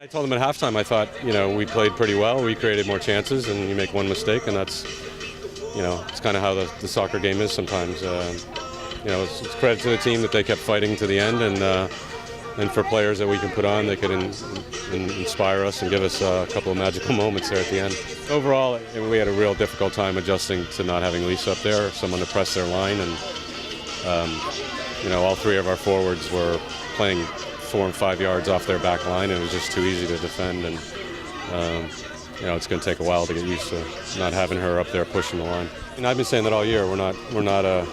I told them at halftime, I thought, we played pretty well. We created more chances, and you make one mistake, and that's, it's kind of how the soccer game is sometimes. It's credit to the team that they kept fighting to the end, and for players that we can put on, they could inspire us and give us a couple of magical moments there at the end. Overall, we had a real difficult time adjusting to not having Lisa up there, someone to press their line, and all three of our forwards were playing 4 and 5 yards off their back line, and it was just too easy to defend. And it's going to take a while to get used to not having her up there pushing the line. And I've been saying that all year. We're not a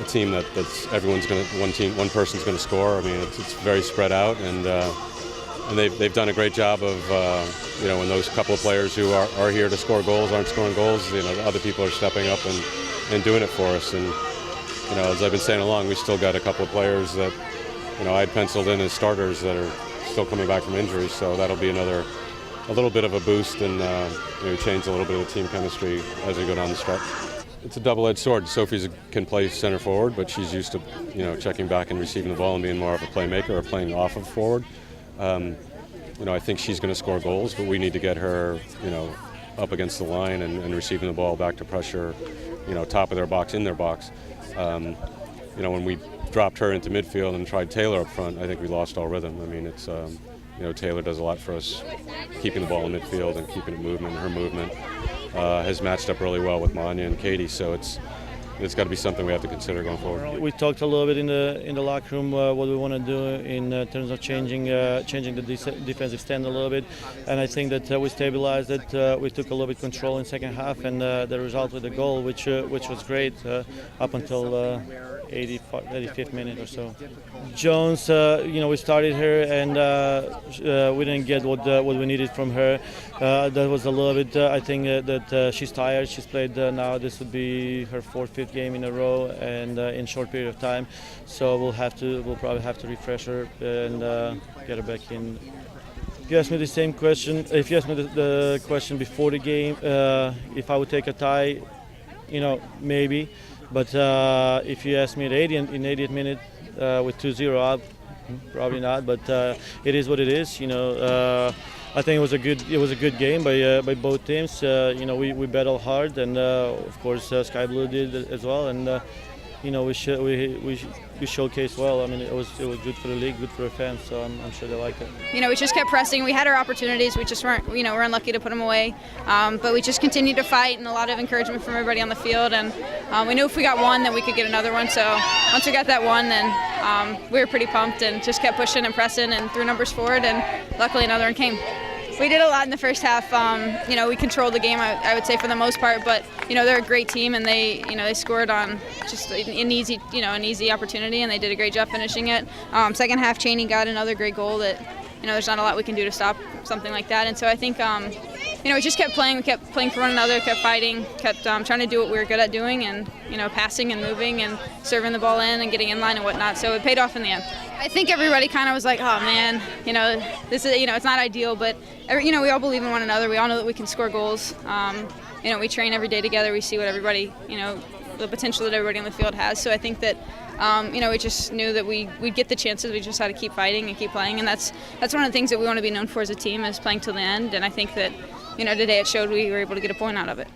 team that's everyone's going to one person's going to score. I mean, it's very spread out, and they've done a great job of when those couple of players who are here to score goals aren't scoring goals. Other people are stepping up and doing it for us. And as I've been saying along, we still got a couple of players that I'd penciled in as starters that are still coming back from injuries, so that'll be a little bit of a boost and change a little bit of the team chemistry as we go down the stretch. It's a double-edged sword. Sophie can play center forward, but she's used to checking back and receiving the ball and being more of a playmaker or playing off of forward. I think she's going to score goals, but we need to get her up against the line and receiving the ball back to pressure, top of their box, in their box. When we dropped her into midfield and tried Taylor up front, I think we lost all rhythm. I mean, it's Taylor does a lot for us, keeping the ball in midfield and keeping it moving. Her movement has matched up really well with Monica and Katy, so it's got to be something we have to consider going forward. We talked a little bit in the locker room what we want to do in terms of changing the defensive stand a little bit, and I think that we stabilized it. We took a little bit control in second half, and the result with the goal, which was great up until 85th minute or so. Jones, we started her, and we didn't get what we needed from her. That was a little bit. I think that she's tired. She's played now. This would be her 4th, 5th game in a row, and in a short period of time. So we'll probably have to refresh her and get her back in. If you asked me the same question, if you asked me the question before the game, if I would take a tie, maybe. But if you ask me in 80th minute with 2-0 up, probably not. But it is what it is. I think it was a good game by both teams. We battled hard, and of course Sky Blue did as well. And we showcased well. I mean, it was good for the league, good for the fans. So I'm sure they liked it. We just kept pressing. We had our opportunities. We just weren't. We're unlucky to put them away. But we just continued to fight, and a lot of encouragement from everybody on the field. And we knew if we got one, then we could get another one. So once we got that one, then we were pretty pumped and just kept pushing and pressing and threw numbers forward. And luckily, another one came. We did a lot in the first half. We controlled the game, I would say, for the most part. But they're a great team, and they scored on just an easy opportunity, and they did a great job finishing it. Second half, Cheney got another great goal that there's not a lot we can do to stop something like that. And so I think we just kept playing. We kept playing for one another, kept fighting, kept trying to do what we were good at doing, and passing and moving and serving the ball in and getting in line and whatnot. So it paid off in the end. I think everybody kind of was like, oh man, this is it's not ideal, but we all believe in one another. We all know that we can score goals. We train every day together. We see what everybody, the potential that everybody on the field has. So I think that we just knew that we'd get the chances. We just had to keep fighting and keep playing, and that's one of the things that we want to be known for as a team, is playing till the end. And I think that today it showed we were able to get a point out of it.